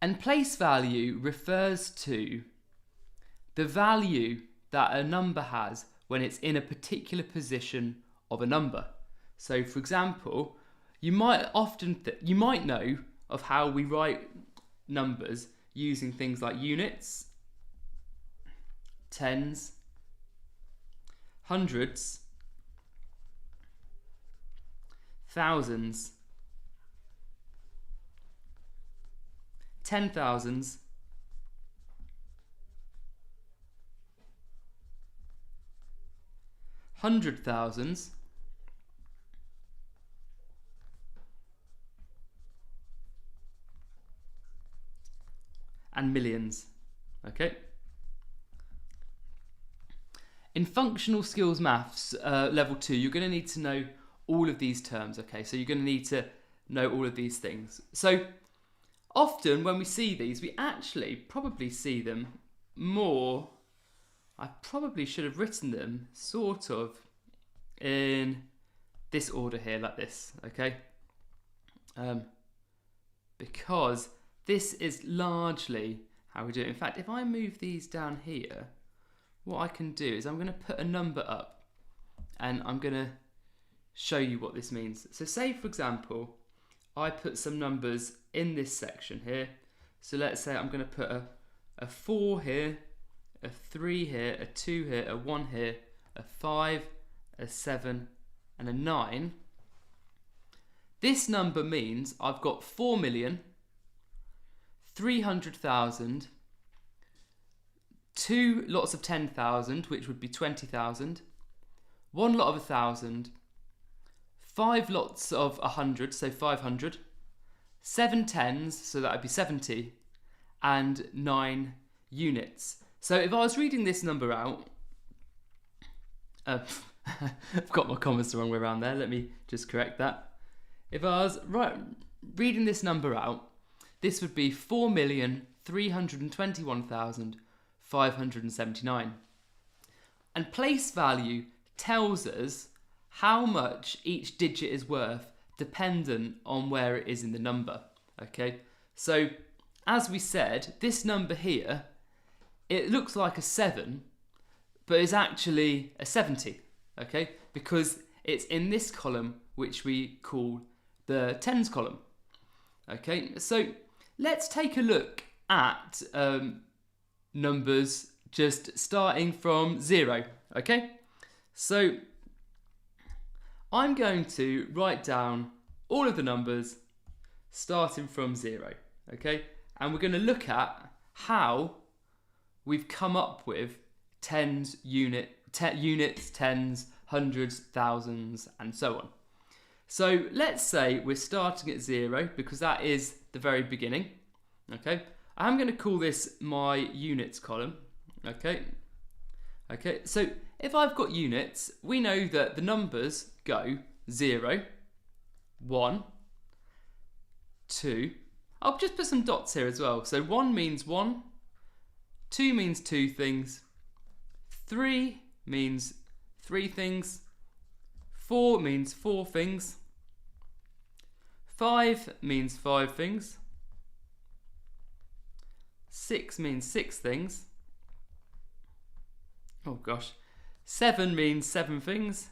And place value refers to the value that a number has when it's in a particular position of a number. So for example, you might know of how we write numbers using things like units, tens, hundreds, thousands, 10,000s, hundred thousands, and millions. Okay. In functional skills maths level 2, you're going to need to know all of these terms. Okay, so you're going to need to know all of these things. So often when we see these, we actually probably see them more. I probably should have written them sort of in this order here, like this, okay? Because this is largely how we do it. In fact, if I move these down here, what I can do is I'm going to put a number up and I'm going to show you what this means. So say, for example, I put some numbers in this section here. So let's say I'm going to put a 4 here, a 3 here, a 2 here, a 1 here, a 5, a 7, and a 9. This number means I've got 4,300,000, 2 lots of 10,000, which would be 20,000, 1 lot of 1,000, 5 lots of 100, so 500, 7 tens, so that would be 70, and 9 units. So if I was reading this number out, I've got my commas the wrong way around there, let me just correct that. If I was reading this number out, this would be 4,321,579. And place value tells us how much each digit is worth dependent on where it is in the number. Okay, so as we said, this number here, it looks like a 7, but it's actually a 70, okay? Because it's in this column, which we call the tens column. Okay, so let's take a look at numbers just starting from 0, okay? So I'm going to write down all of the numbers starting from 0, okay? And we're going to look at how we've come up with tens, units, tens, hundreds, thousands, and so on. So let's say we're starting at 0 because that is the very beginning. Okay, I'm going to call this my units column. Okay, so if I've got units, we know that the numbers go 0, 1, 2. I'll just put some dots here as well. So 1 means 1, 2 means 2 things, 3 means 3 things, 4 means 4 things, 5 means 5 things, 6 means 6 things, oh gosh, 7 means 7 things,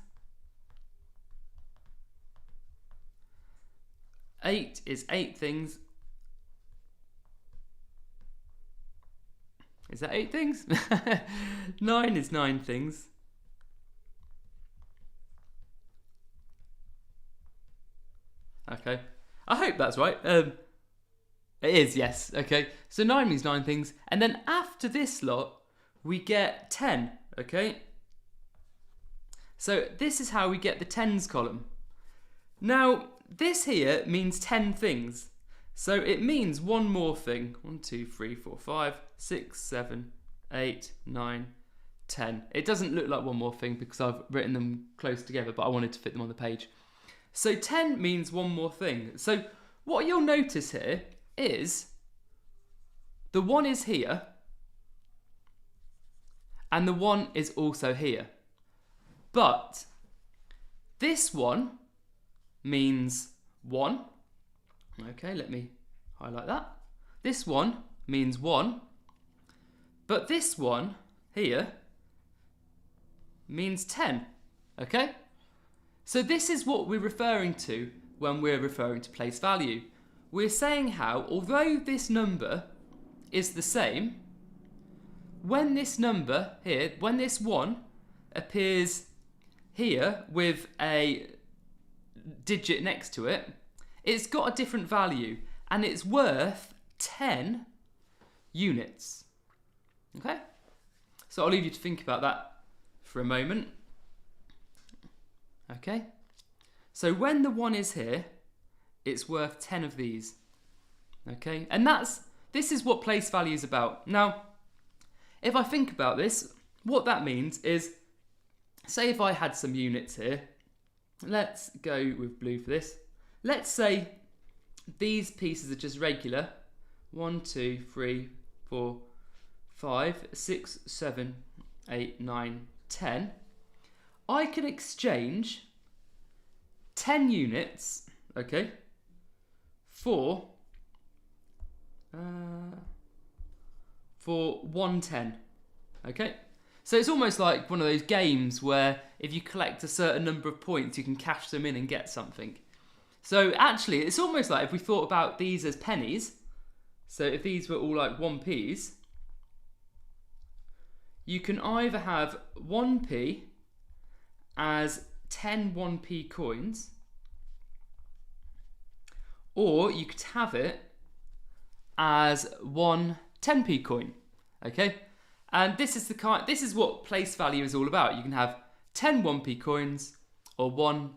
8 is 8 things. Is that 8 things? 9 is 9 things. Okay, I hope that's right. It is, yes. Okay, so 9 means 9 things. And then after this lot, we get 10, okay? So this is how we get the tens column. Now, this here means 10 things. So it means one more thing. 1, 2, 3, 4, 5, 6, 7, 8, 9, 10. It doesn't look like one more thing because I've written them close together, but I wanted to fit them on the page. So 10 means one more thing. So what you'll notice here is the 1 is here and the 1 is also here. But this one means 1. Okay, let me highlight that. this one means 1, but this one here means 10, okay? So this is what we're referring to when we're referring to place value. We're saying how, although this number is the same, when this number here, when this 1 appears here with a digit next to it, it's got a different value and it's worth 10 units. Okay? So I'll leave you to think about that for a moment. Okay? So when the 1 is here, it's worth 10 of these. Okay? And this is what place value is about. Now, if I think about this, what that means is, say if I had some units here, let's go with blue for this. Let's say these pieces are just regular. 1, 2, 3, 4, 5, 6, 7, 8, 9, 10. I can exchange 10 units, okay, for 110, okay? So it's almost like one of those games where if you collect a certain number of points, you can cash them in and get something. So actually, it's almost like if we thought about these as pennies, so if these were all like 1p's, you can either have 1p as 10 1p coins, or you could have it as 1 10p coin, okay? And this is what place value is all about. You can have 10 1p coins or 1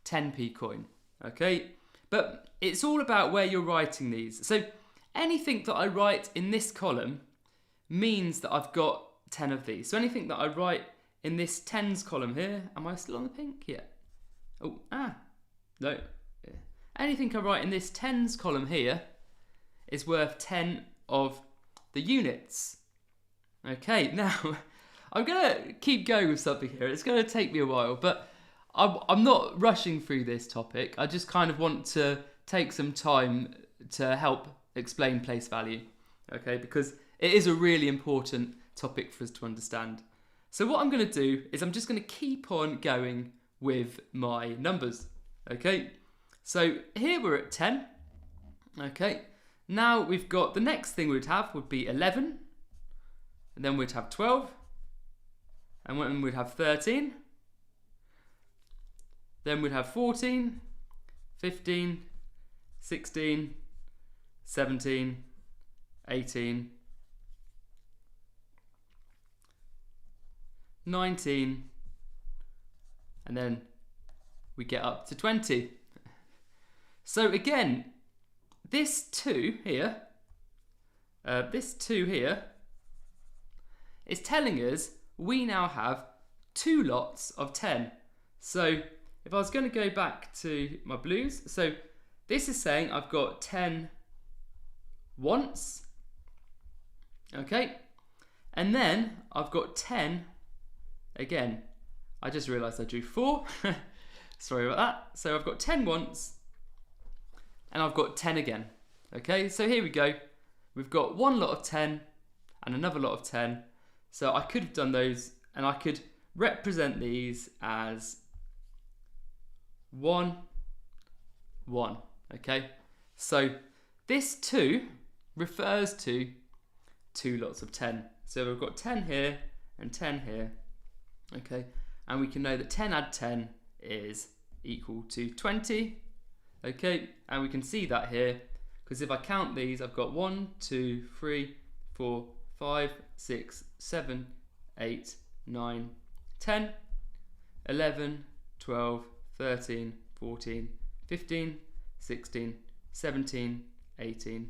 10p coin, okay? But it's all about where you're writing these. So anything that I write in this column means that I've got 10 of these. So anything that I write in this tens column here, am I still on the pink? Yeah. Oh, no. Yeah. Anything I write in this tens column here is worth 10 of the units. Okay, now I'm going to keep going with something here. It's going to take me a while, but I'm not rushing through this topic. I just kind of want to take some time to help explain place value, okay, because it is a really important topic for us to understand. So what I'm going to do is I'm just going to keep on going with my numbers, okay? So here we're at 10, okay? Now we've got, the next thing we'd have would be 11, and then we'd have 12, and then we'd have 13, then we'd have 14, 15, 16, 17, 18, 19, and then we get up to 20. So again, this 2 here is telling us we now have 2 lots of 10. So if I was going to go back to my blues, so this is saying I've got 10 once, okay, and then I've got 10 again. I just realised I drew 4. Sorry about that. So I've got 10 once, and I've got 10 again. Okay, so here we go. We've got one lot of 10 and another lot of 10. So I could have done those, and I could represent these as 1, 1. Okay, so this 2 refers to 2 lots of 10. So we've got 10 here and 10 here. Okay, and we can know that 10 add 10 is equal to 20. Okay, and we can see that here because if I count these, I've got 1, 2, 3, 4, 5, 6, 7, 8, 9, 10, 11, 12, 13, 14, 15, 16, 17, 18,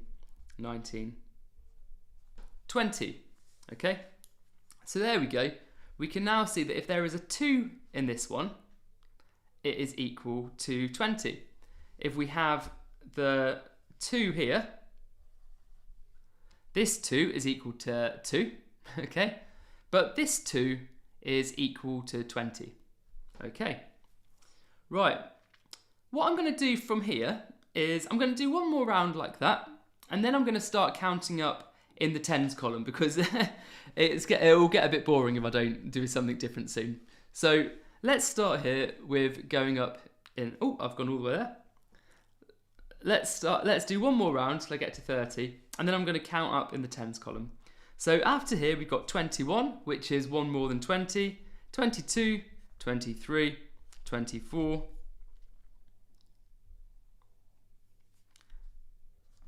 19, 20. Okay, so there we go. We can now see that if there is a 2 in this one, it is equal to 20. If we have the 2 here, this 2 is equal to 2, okay? But this 2 is equal to 20, okay? Right, what I'm going to do from here is I'm going to do one more round like that, And then I'm going to start counting up in the tens column because it will get a bit boring if I don't do something different soon. So let's start here with going up in, oh, I've gone all the way there. Let's do one more round till I get to 30, and then I'm going to count up in the tens column. So after here we've got 21, which is one more than 20, 22, 23, 24,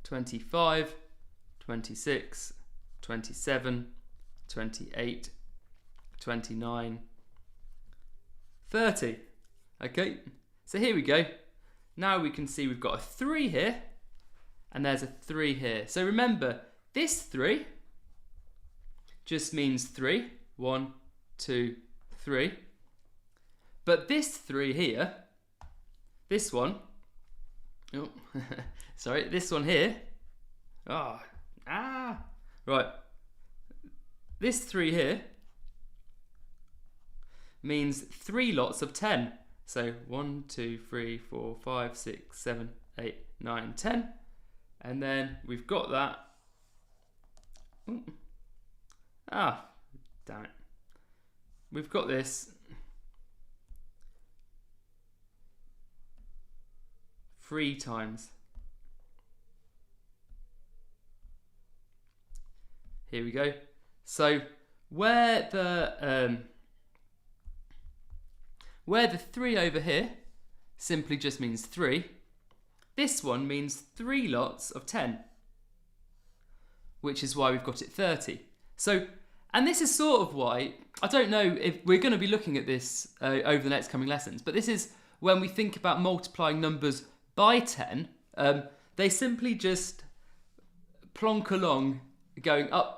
25, 26, 27, 28, 29, 30. Okay, so here we go. Now we can see we've got a 3 here, and there's a 3 here. So remember, this 3 just means 3. 1, 2, 3. But this 3 here, this one, oh, sorry, this one here, right. This 3 here means 3 lots of 10. So 1, 2, 3, 4, 5, 6, 7, 8, 9, 10. And then we've got that. Ooh. Damn it. We've got this 3 times. Here we go. So where the 3 over here simply just means 3, this one means 3 lots of 10, which is why we've got it 30. So, and this is sort of why, I don't know if we're going to be looking at this over the next coming lessons, but this is when we think about multiplying numbers by 10, they simply just plonk along going up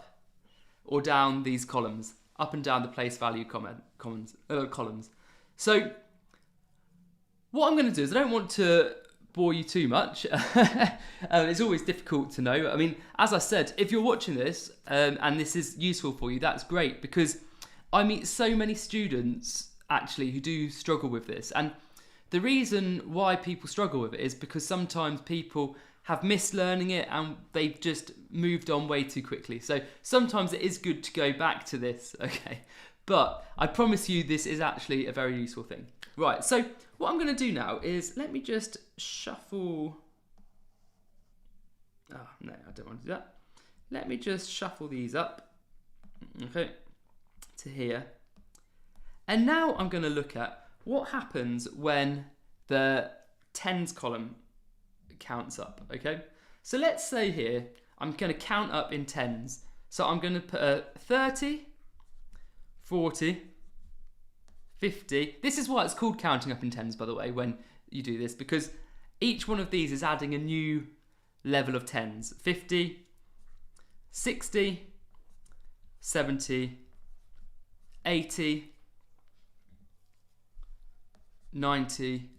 or down these columns, up and down the place value columns. So what I'm going to do is, I don't want to bore you too much. It's always difficult to know. I mean, as I said, if you're watching this and this is useful for you, that's great, because I meet so many students actually who do struggle with this. And the reason why people struggle with it is because sometimes people have missed learning it and they've just moved on way too quickly. So sometimes it is good to go back to this, okay? But I promise you this is actually a very useful thing. Right, so what I'm going to do now is, let me just shuffle. Oh, no, I don't want to do that. Let me just shuffle these up, okay, to here. And now I'm going to look at what happens when the tens column counts up, okay? So let's say here, I'm going to count up in tens. So I'm going to put a 30, 40, 50. This is why it's called counting up in tens, by the way, when you do this, because each one of these is adding a new level of tens. 50, 60, 70, 80, 90,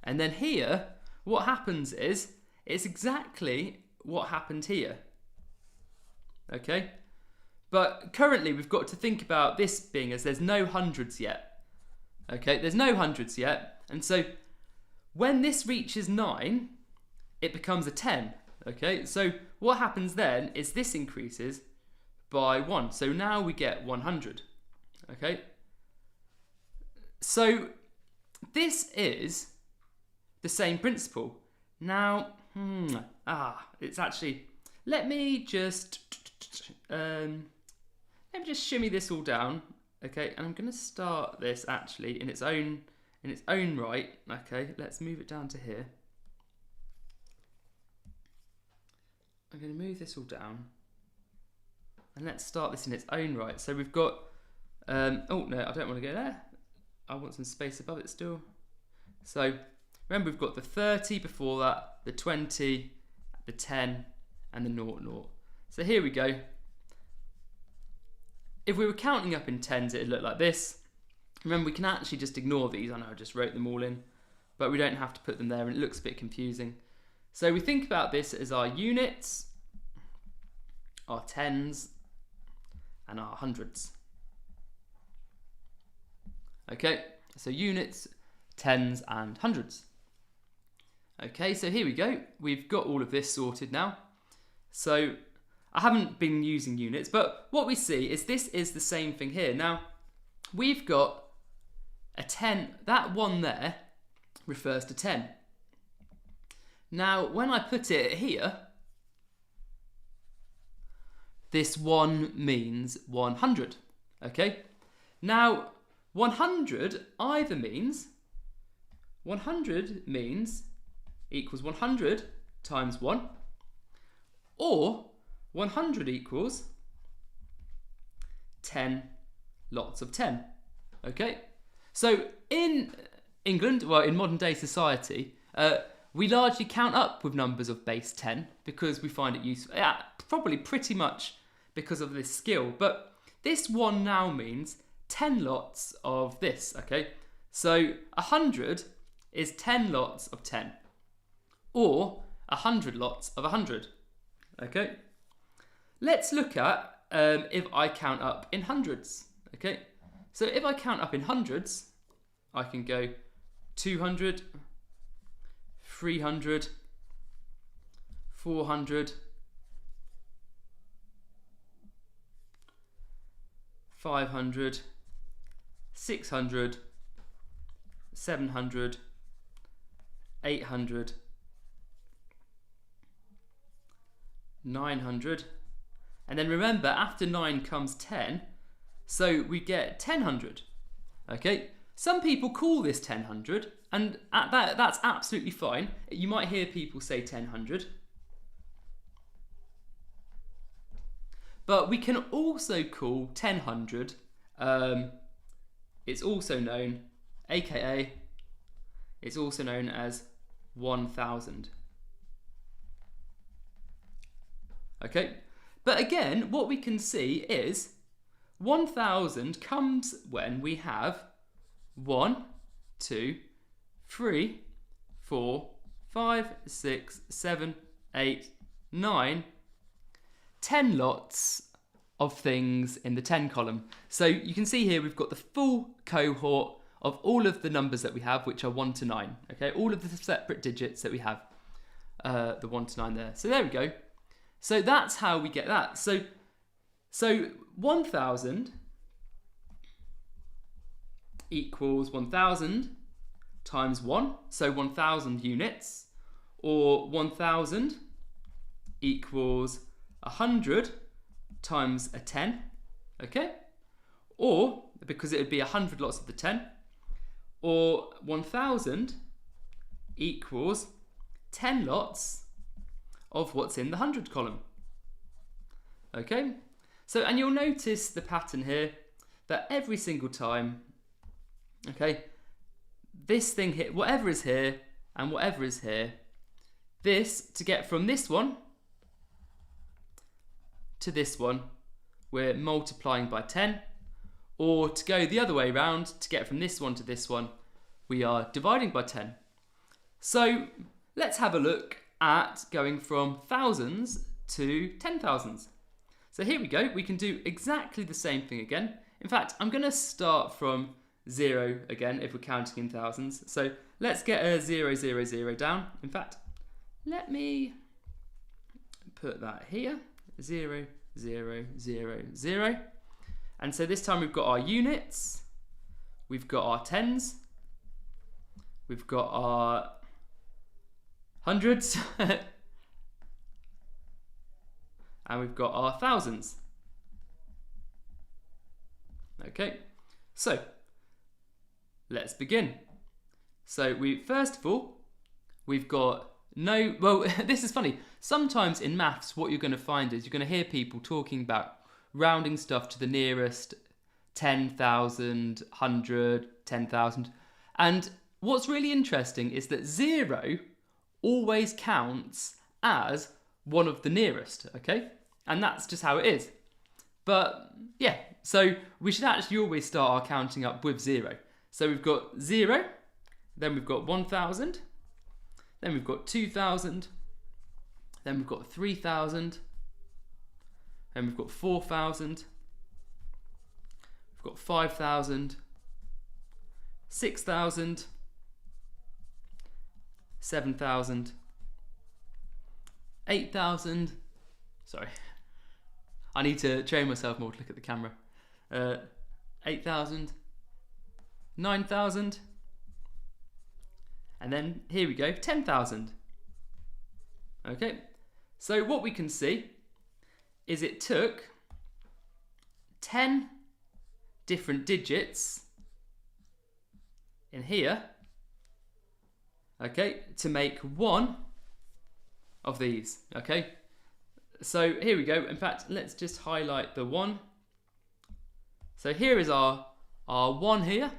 and then here, what happens is, it's exactly what happened here. Okay? But currently we've got to think about this being as there's no hundreds yet. Okay, there's no hundreds yet. And so when this reaches 9, it becomes a 10. Okay, so what happens then is this increases by 1. So now we get 100. Okay? So this is the same principle. Now, it's actually, let me just shimmy this all down, okay? And I'm going to start this actually in its own right. Okay, let's move it down to here. I'm going to move this all down, and let's start this in its own right. So we've got, oh no, I don't want to go there. I want some space above it still. So remember, we've got the 30 before that, the 20, the 10, and the 0. So here we go. If we were counting up in tens, it'd look like this. Remember, we can actually just ignore these. I know I just wrote them all in, but we don't have to put them there, and it looks a bit confusing. So we think about this as our units, our tens, and our hundreds. Okay, so units, tens, and hundreds. Okay, so here we go. We've got all of this sorted now. So I haven't been using units, but what we see is this is the same thing here. Now, we've got a 10, that one there refers to 10. Now, when I put it here, this 1 means 100, okay? Now, 100 either means, 100 means equals 100 times 1, or 100 equals 10 lots of 10, okay? So in England, well, in modern day society, we largely count up with numbers of base 10 because we find it useful, probably pretty much because of this skill. But this one now means 10 lots of this, okay? So 100 is 10 lots of 10, or 100 lots of 100, okay? Let's look at if I count up in hundreds, okay? So if I count up in hundreds, I can go 200, 300, 400, 500, 600, 700, 800, 900, and then remember after 9 comes 10, so we get 1000, okay? Some people call this 1000, and that's absolutely fine. You might hear people say 1000. But we can also call 1000, it's also known, aka, it's also known as 1000. Okay, but again, what we can see is 1000 comes when we have 1, 2, 3, 4, 5, 6, 7, 8, 9, 10 lots of things in the 10 column. So you can see here we've got the full cohort of all of the numbers that we have, which are 1 to 9. Okay, all of the separate digits that we have, the 1 to 9 there. So there we go. So that's how we get that. So 1000 equals 1000 times 1, so 1000 units, or 1000 equals 100 times a 10, okay? Or, because it would be 100 lots of the 10, or 1000 equals 10 lots of what's in the 100 column, okay? So, and you'll notice the pattern here, that every single time, okay, this thing here, whatever is here and whatever is here, this, to get from this one to this one, we're multiplying by 10, or to go the other way around, to get from this one to this one, we are dividing by 10. So let's have a look at going from thousands to 10,000s. So here we go, we can do exactly the same thing again. In fact, I'm going to start from 0 again if we're counting in thousands. So let's get a 0, 0, 0 down. In fact, let me put that here. 0, 0, 0, 0. And so this time we've got our units, we've got our tens, we've got our hundreds, and we've got our thousands. Okay, so let's begin. So first of all, we've got well, this is funny. Sometimes in maths, what you're going to find is you're going to hear people talking about rounding stuff to the nearest 10,000, 100, 10,000. And what's really interesting is that 0 always counts as one of the nearest, okay? And that's just how it is. But yeah, so we should actually always start our counting up with 0. So we've got 0, then we've got 1,000, then we've got 2,000, then we've got 3,000, then we've got 4,000, we've got 5,000, 6,000, 7,000, 8,000, Sorry. I need to train myself more to look at the camera. 8,000, 9,000, and then here we go, 10,000. Okay, so what we can see is it took 10 different digits in here, okay, to make one of these, okay? So here we go. In fact, let's just highlight the 1. So here is our 1 here,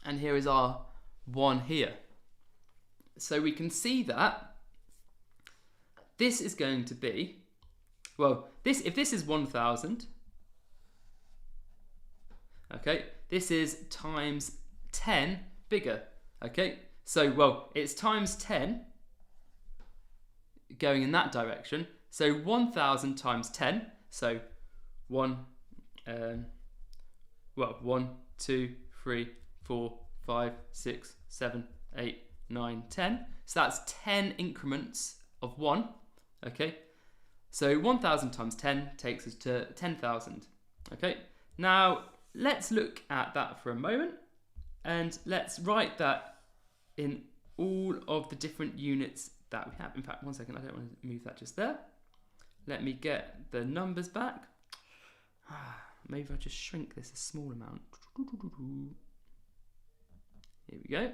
and here is our 1 here. So we can see that this is going to be, well, if this is 1,000, okay, this is times 10 bigger, okay? So, well, it's times 10 going in that direction. So 1,000 times 10, so 1, 2, 3, 4, 5, 6, 7, 8, 9, 10. So that's 10 increments of 1, okay? So 1,000 times 10 takes us to 10,000, okay? Now, let's look at that for a moment, and let's write that in all of the different units that we have. In fact, one second, I don't want to move that just there. Let me get the numbers back. Maybe if I just shrink this a small amount. Here we go.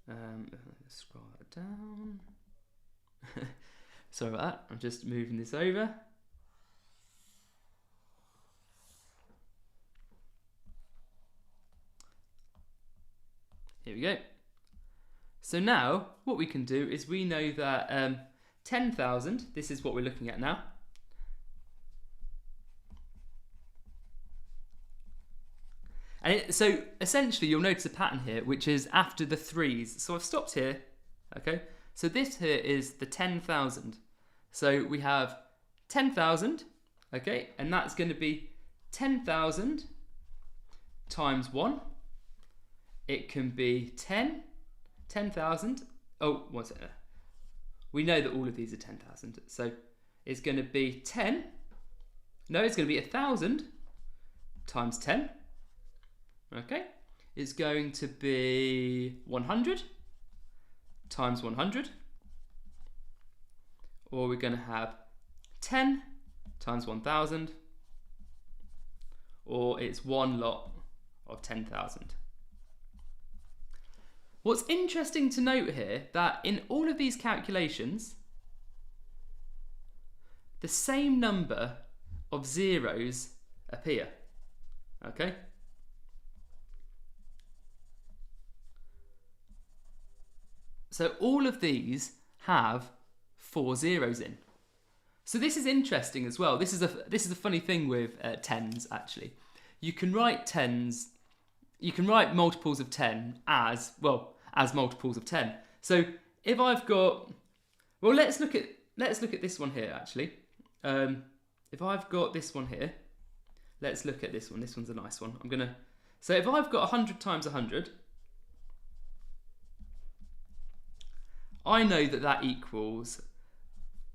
Let's scroll that down. Sorry about that. I'm just moving this over. Here we go. So now what we can do is we know that 10,000, this is what we're looking at now. And so essentially you'll notice a pattern here, which is after the 3s. So I've stopped here, okay? So this here is the 10,000. So we have 10,000, okay? And that's going to be 10,000 times 1. It can be 10,000. Oh, what's it? We know that all of these are 10,000. So it's going to be 10. No, it's going to be 1,000 times 10. Okay. It's going to be 100 times 100. Or we're going to have 10 times 1,000. Or it's one lot of 10,000. What's interesting to note here, that in all of these calculations, the same number of zeros appear, okay? So all of these have 4 zeros in. So this is interesting as well. This is a funny thing with tens, actually. You can write tens. You can write multiples of 10 as multiples of 10. So if I've got, well, let's look at this one here actually. If I've got this one here, let's look at this one. This one's a nice one. So if I've got 100 times 100, I know that equals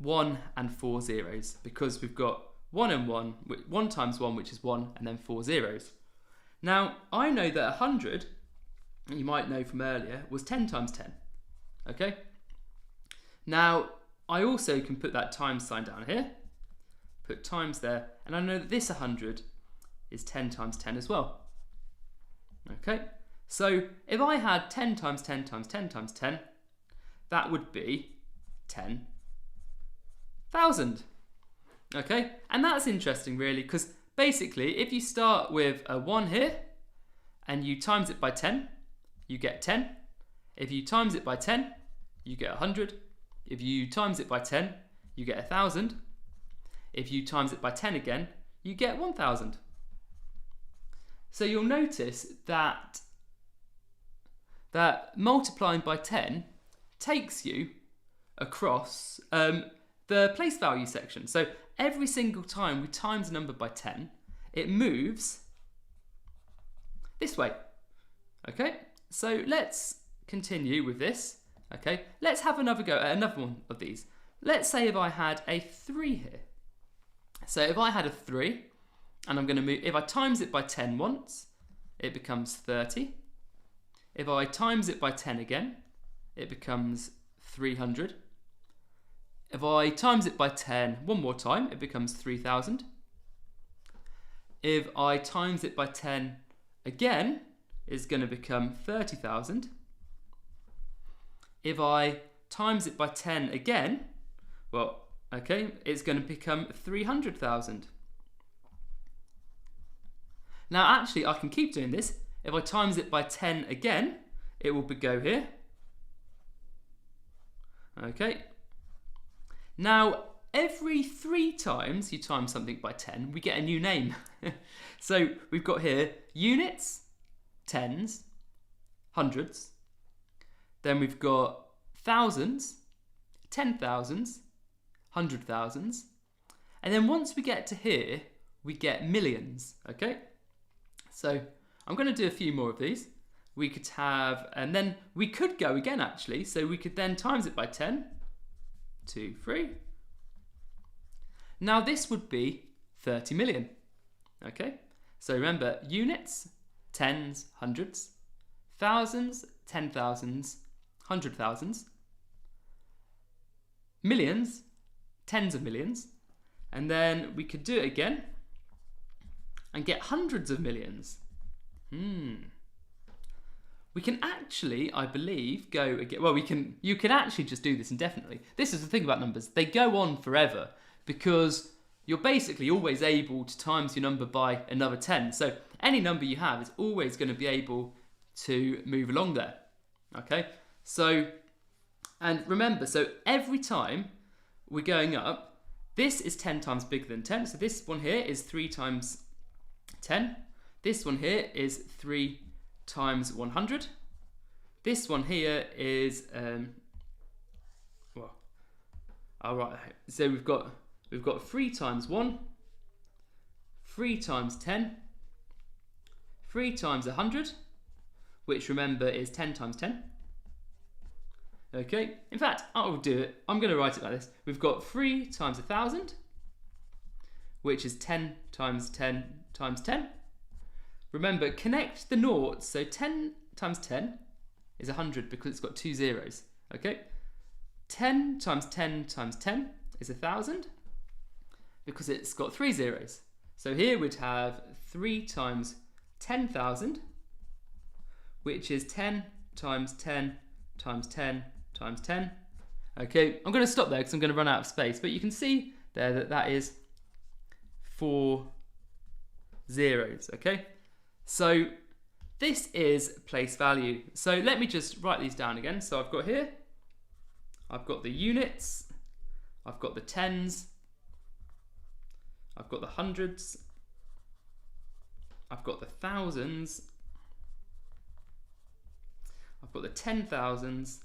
1 and 4 zeros, because we've got 1 and 1, 1 times 1, which is 1, and then 4 zeros. Now, I know that 100, you might know from earlier, was 10 times 10, okay? Now, I also can put that times sign down here, put times there, and I know that this 100 is 10 times 10 as well, okay? So, if I had 10 times 10 times 10 times 10, that would be 10,000, okay? And that's interesting, really, because basically, if you start with a 1 here, and you times it by 10, you get 10. If you times it by 10, you get 100. If you times it by 10, you get 1,000. If you times it by 10 again, you get 1,000. So you'll notice that multiplying by 10 takes you across the place value section. So every single time we times a number by 10, it moves this way. Okay, so let's continue with this. Okay, let's have another go at another one of these. Let's say if I had a 3 here. So if I had a 3, and I'm going to move, if I times it by 10 once, it becomes 30. If I times it by 10 again, it becomes 300. If I times it by 10 one more time, it becomes 3,000. If I times it by 10 again, it's going to become 30,000. If I times it by 10 again, well, okay, it's going to become 300,000. Now, actually, I can keep doing this. If I times it by 10 again, it will go here. Okay. Now, every 3 times you times something by 10, we get a new name. So we've got here units, tens, hundreds. Then we've got thousands, 10,000s, 100,000s. And then once we get to here, we get millions, okay? So I'm going to do a few more of these. We could have, and then we could go again actually. So we could then times it by 10, 2, 3. Now this would be 30 million, okay? So remember, units, tens, hundreds, thousands, 10,000s, 100,000s, millions, tens of millions, and then we could do it again and get hundreds of millions. We can actually, I believe, go again. Well, you can actually just do this indefinitely. This is the thing about numbers. They go on forever because you're basically always able to times your number by another 10. So any number you have is always going to be able to move along there. Okay? So, and remember, so every time we're going up, this is 10 times bigger than 10. So this one here is 3 times 10. This one here is 3 times 100. This one here is well, all right. So we've got 3 times 1, 3 times 10, 3 times 100, which remember is 10 times 10. Okay. In fact, I'll do it. I'm going to write it like this. We've got 3 times 1,000, which is 10 times 10 times 10. Remember, connect the noughts. So 10 times 10 is 100 because it's got 2 zeros. Okay. 10 times 10 times 10 is 1,000 because it's got 3 zeros. So here we'd have 3 times 10,000, which is 10 times 10 times 10 times 10. Okay, I'm going to stop there because I'm going to run out of space. But you can see there that is 4 zeros. Okay. So this is place value. So let me just write these down again. So I've got here, I've got the units, I've got the tens, I've got the hundreds, I've got the thousands, I've got the 10,000s,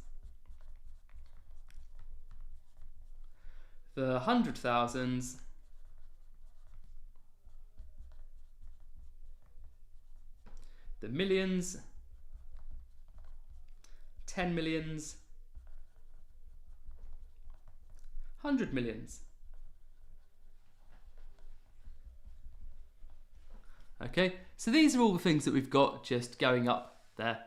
the 100,000s, the millions, 10 millions, 100 millions. Okay, so these are all the things that we've got just going up there.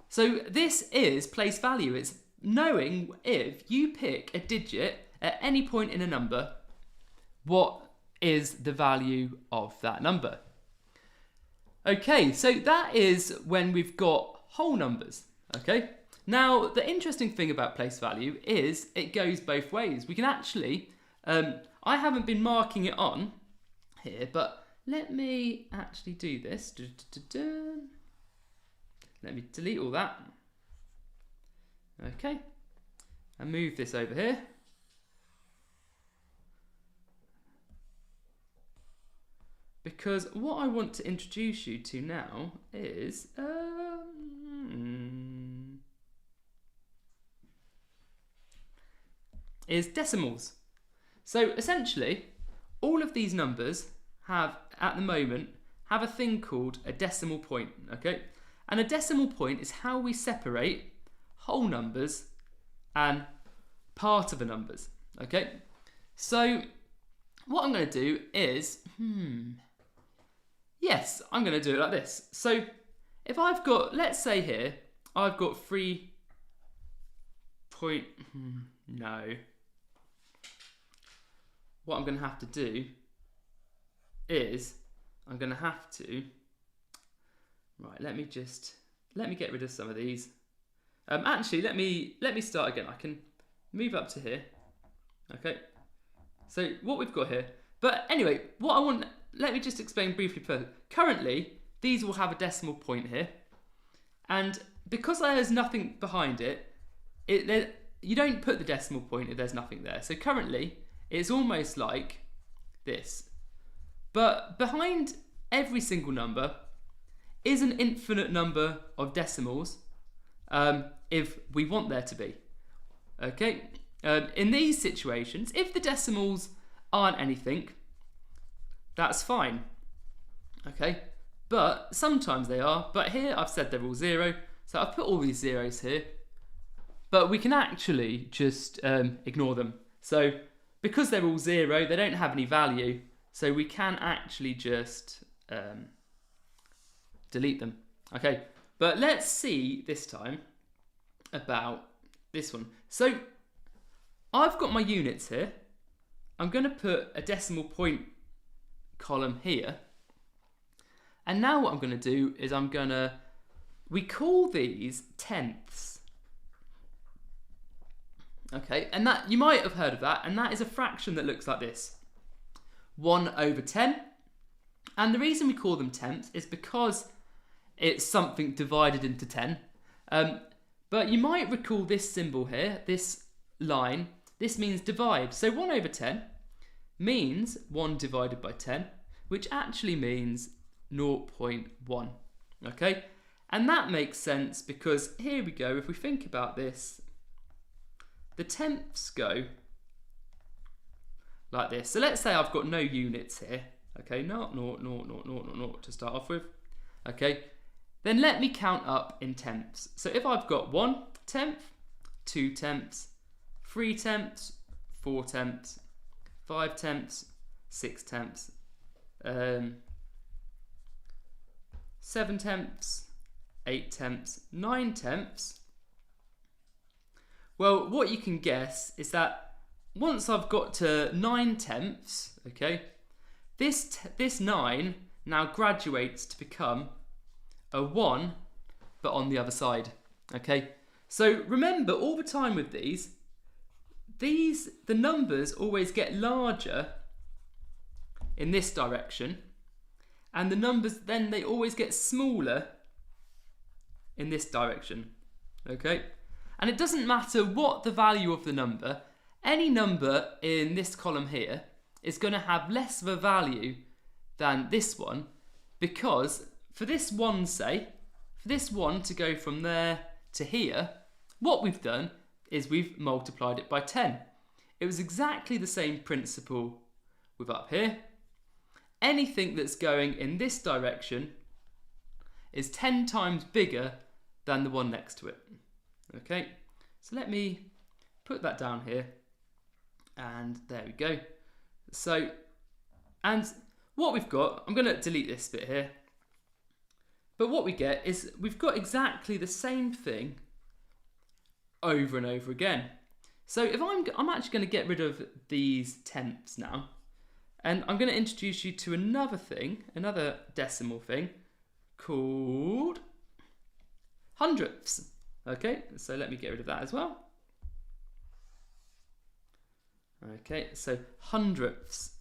So this is place value. It's knowing if you pick a digit at any point in a number, what is the value of that number. Okay, so that is when we've got whole numbers, okay? Now, the interesting thing about place value is it goes both ways. We can actually, I haven't been marking it on here, but let me actually do this. Let me delete all that. Okay, and move this over here. Because what I want to introduce you to now is decimals. So essentially, all of these numbers have, at the moment, have a thing called a decimal point, okay? And a decimal point is how we separate whole numbers and part of the numbers. Okay, so what I'm going to do is, yes, I'm going to do it like this. So if I've got, let's say here, I've got 3 point, no. What I'm going to have to do is, I'm going to have to, right, let me get rid of some of these. Actually, let me start again. I can move up to here. Okay. So what we've got here, but anyway, let me just explain briefly further. Currently, these will have a decimal point here, and because there's nothing behind it, you don't put the decimal point if there's nothing there. So currently, it's almost like this. But behind every single number is an infinite number of decimals, if we want there to be. Okay. In these situations, if the decimals aren't anything, that's fine. Okay, but sometimes they are. But here I've said they're all 0, so I've put all these zeros here. But we can actually just ignore them. So because they're all 0, they don't have any value. So we can actually just delete them. Okay, but let's see this time about this one. So I've got my units here. I'm going to put a decimal point column here. And now what I'm going to do is we call these tenths. Okay, and that you might have heard of that, and that is a fraction that looks like this. 1/10. And the reason we call them tenths is because it's something divided into 10. But you might recall this symbol here, this line. This means divide. So 1/10 means 1 divided by 10, which actually means 0.1. Okay? And that makes sense because here we go. If we think about this, the tenths go like this. So let's say I've got no units here. Okay, no, to start off with. Okay, then let me count up in tenths. So if I've got 1/10, 2/10, 3/10, 4/10, 5/10, 6/10, 7/10, 8/10, 9/10. Well, what you can guess is that once I've got to 9/10, okay, this 9 now graduates to become a 1, but on the other side. Okay, so remember all the time with the numbers always get larger in this direction, and the numbers then they always get smaller in this direction. Okay, and it doesn't matter what the value of the number, any number in this column here is going to have less of a value than this one, because for this one, for this one to go from there to here, what we've done is we've multiplied it by 10. It was exactly the same principle with up here. Anything that's going in this direction is 10 times bigger than the one next to it. Okay, so let me put that down here, and there we go. So, and what we've got, I'm going to delete this bit here, but what we get is we've got exactly the same thing over and over again. So if I'm actually going to get rid of these tenths now, and I'm going to introduce you to another thing, another decimal thing called hundredths. Okay, so let me get rid of that as well. Okay, so hundredths.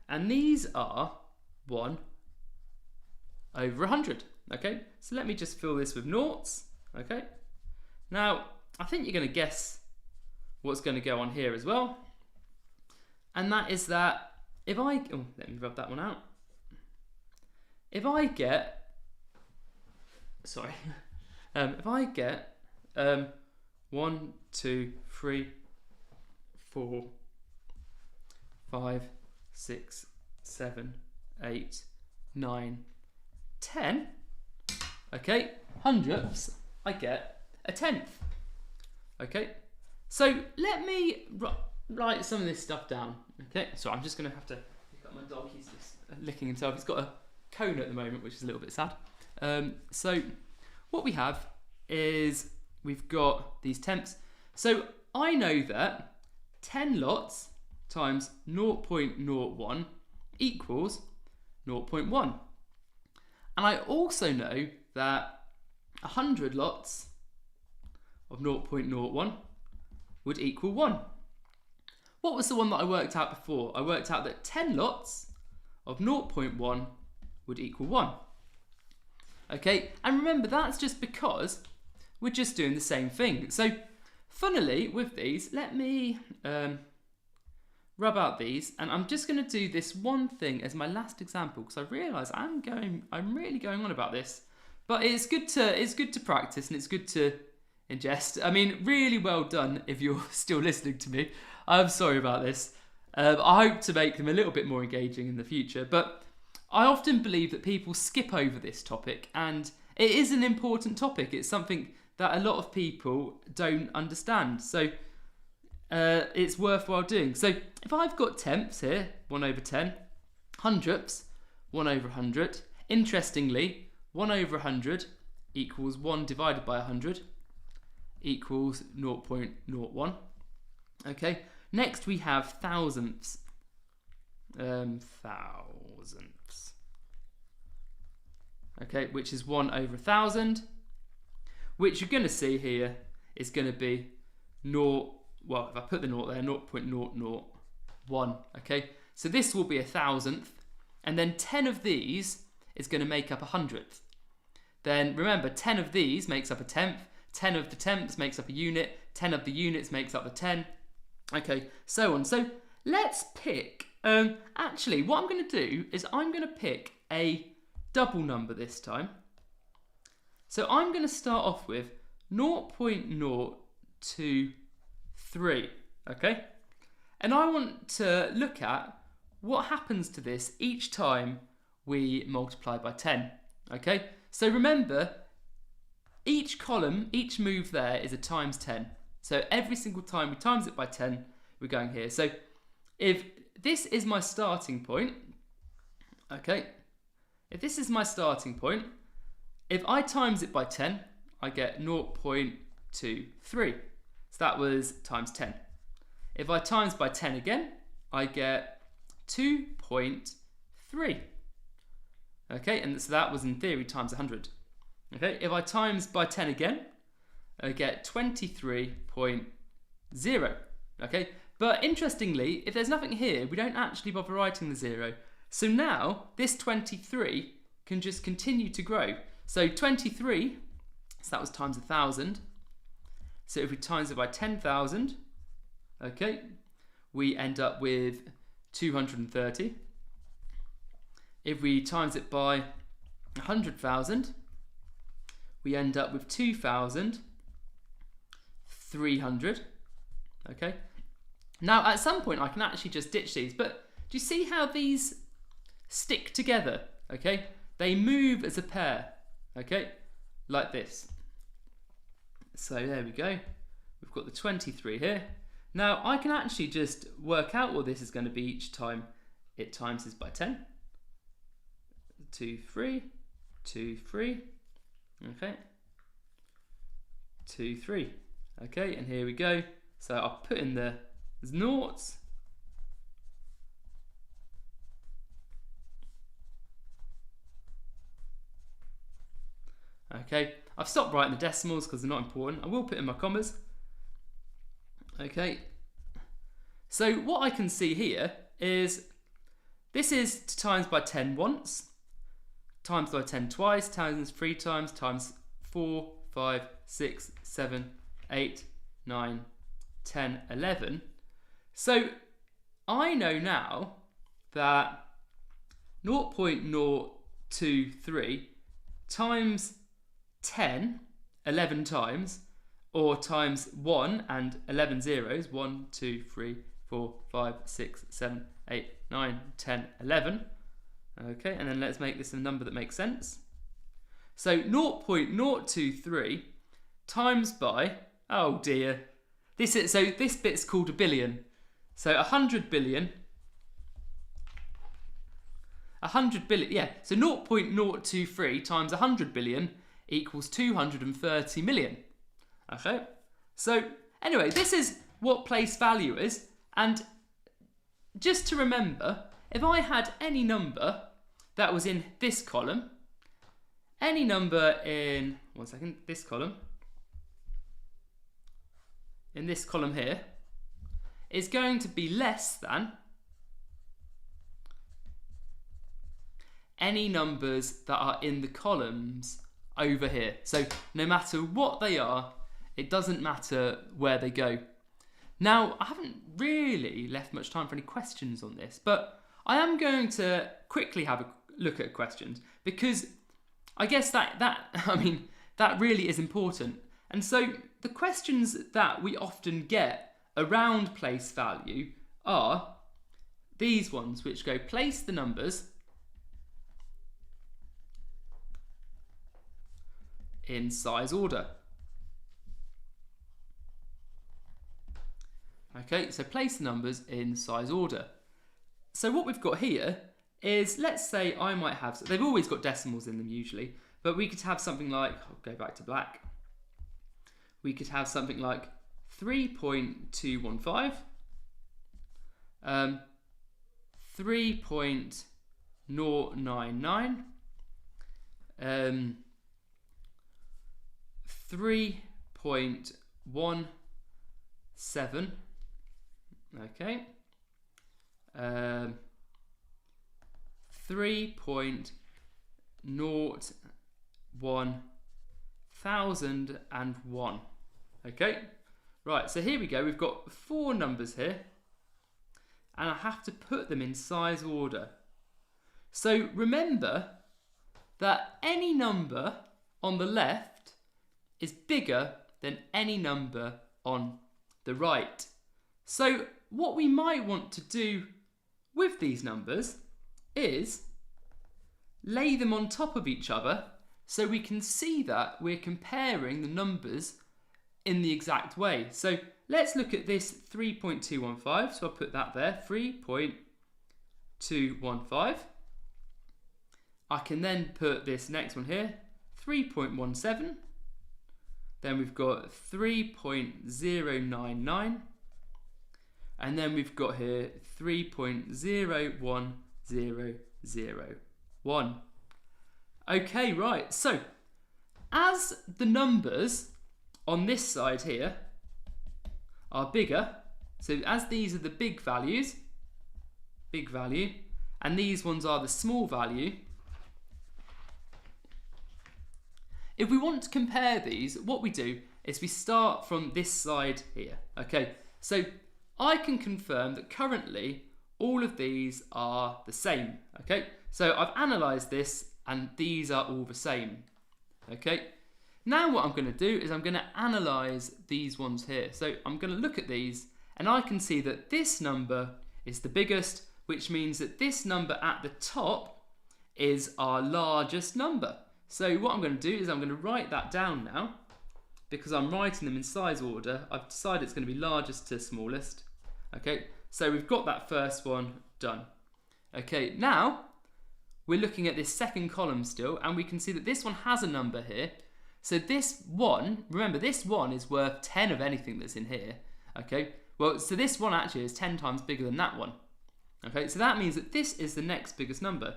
And these are 1/100. Okay, so let me just fill this with noughts. Okay, now I think you're going to guess what's going to go on here as well. And that is that if I, let me rub that one out. If I get, if I get 1, 2, 3, 4, 5, 6, 7, 8, 9, 10. Okay, hundredths. I get a tenth. Okay, so let me write some of this stuff down. Okay, so I'm just going to have to pick up my dog. He's just licking himself. He's got a cone at the moment, which is a little bit sad. So what we have is we've got these tenths. So I know that 10 lots times 0.01 equals 0.1. And I also know that 100 lots of 0.01 would equal 1. What was the one that I worked out before? I worked out that 10 lots of 0.1 would equal 1. Okay, and remember that's just because we're just doing the same thing. So funnily with these, let me rub out these, and I'm just going to do this one thing as my last example because I realise I'm really going on about this, but it's good to practice and it's good to ingest. I mean, really well done if you're still listening to me. I'm sorry about this. I hope to make them a little bit more engaging in the future, but I often believe that people skip over this topic, and it is an important topic. It's something that a lot of people don't understand, so it's worthwhile doing. So if I've got tenths here, 1 over 10, hundredths, 1 over 100. Interestingly, 1 over 100 equals 1 divided by 100 equals 0.01. Okay, next we have thousandths. Thousandths. Okay, which is 1 over 1,000, which you're going to see here is going to be 0. Well, if I put the 0 there, 0.001. Okay, so this will be a thousandth, and then 10 of these is going to make up a hundredth. Then remember, 10 of these makes up a tenth, 10 of the tenths makes up a unit, 10 of the units makes up a 10. Okay, so on. So let's pick, actually what I'm going to do is I'm going to pick a double number this time. So I'm going to start off with 0.023, okay? And I want to look at what happens to this each time we multiply by 10, okay? So remember, each column, each move there is a times 10. So every single time we times it by 10, we're going here. So if this is my starting point, okay, if this is my starting point, if I times it by 10, I get 0.23. So that was times 10. If I times by 10 again, I get 2.3. Okay, and so that was in theory times 100. Okay, if I times by 10 again, I get 23.0. Okay, but interestingly, if there's nothing here, we don't actually bother writing the 0. So now this 23 can just continue to grow. So 23, so that was times 1,000. So if we times it by 10,000, okay, we end up with 230. If we times it by 100,000, we end up with 2,300. Okay. Now at some point I can actually just ditch these, but do you see how these stick together? Okay, they move as a pair. Okay, like this. So there we go. We've got the 23 here. Now I can actually just work out what this is going to be each time it times this by 10. 2, 3, 2, 3. Okay. 2, 3. Okay, and here we go. So I'll put in the noughts. Okay, I've stopped writing the decimals because they're not important. I will put in my commas. Okay, so what I can see here is this is to times by 10 once, times by 10 twice, times 3 times, times 4, 5, 6, 7, 8, 9, 10, 11. So I know now that 0.023 times 10, 11 times, or times 1 and 11 zeros, 1, 2, 3, 4, 5, 6, 7, 8, 9, 10, 11. Okay, and then let's make this a number that makes sense. So 0.023 times by, oh dear, so this bit's called a billion. So 100 billion, yeah, so 0.023 times 100 billion equals 230 million. Okay, so anyway, this is what place value is, and just to remember, if I had any number that was in this column, any number in, one second, this column, in this column here, is going to be less than any numbers that are in the columns over here. So no matter what they are, it doesn't matter where they go. Now, I haven't really left much time for any questions on this, but I am going to quickly have a look at questions, because I guess that really is important. And so the questions that we often get around place value are these ones, which go place the numbers in size order. Okay, so place the numbers in size order. So what we've got here is, let's say I might have, they've always got decimals in them usually, but we could have something like, I'll go back to black. We could have something like 3.215, 3.099, 3.17, okay, 3.01001. Okay, right, so here we go. We've got 4 numbers here, and I have to put them in size order. So remember that any number on the left is bigger than any number on the right. So what we might want to do with these numbers is lay them on top of each other so we can see that we're comparing the numbers in the exact way. So let's look at this 3.215. So I'll put that there, 3.215. I can then put this next one here, 3.17. Then we've got 3.099. And then we've got here 3.01001. Okay, right. So as the numbers on this side here are bigger, so as these are the big values, big value, and these ones are the small value, if we want to compare these, what we do is we start from this side here. Okay, so I can confirm that currently all of these are the same. Okay, so I've analysed this and these are all the same. Okay, now what I'm going to do is I'm going to analyse these ones here. So I'm going to look at these and I can see that this number is the biggest, which means that this number at the top is our largest number. So what I'm going to do is I'm going to write that down now, because I'm writing them in size order. I've decided it's going to be largest to smallest. Okay, so we've got that first one done. Okay, now we're looking at this second column still, and we can see that this one has a number here. So this one, remember this one is worth 10 of anything that's in here. Okay, well, so this one actually is 10 times bigger than that one. Okay, so that means that this is the next biggest number,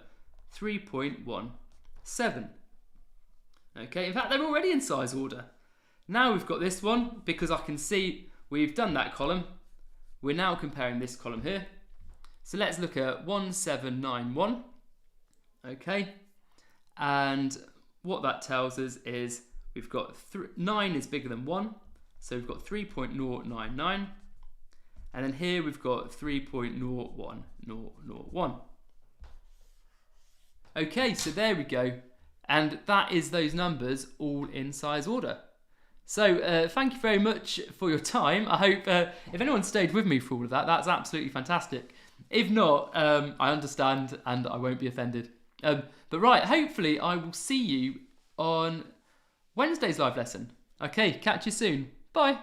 3.17. Okay, in fact, they're already in size order. Now we've got this one, because I can see we've done that column. We're now comparing this column here. So let's look at 1791. Okay, and what that tells us is we've got 9 is bigger than 1. So we've got 3.099. And then here we've got 3.0101. Okay, so there we go. And that is those numbers all in size order. So thank you very much for your time. I hope if anyone stayed with me for all of that, that's absolutely fantastic. If not, I understand and I won't be offended. But right, hopefully I will see you on Wednesday's live lesson. Okay, catch you soon. Bye.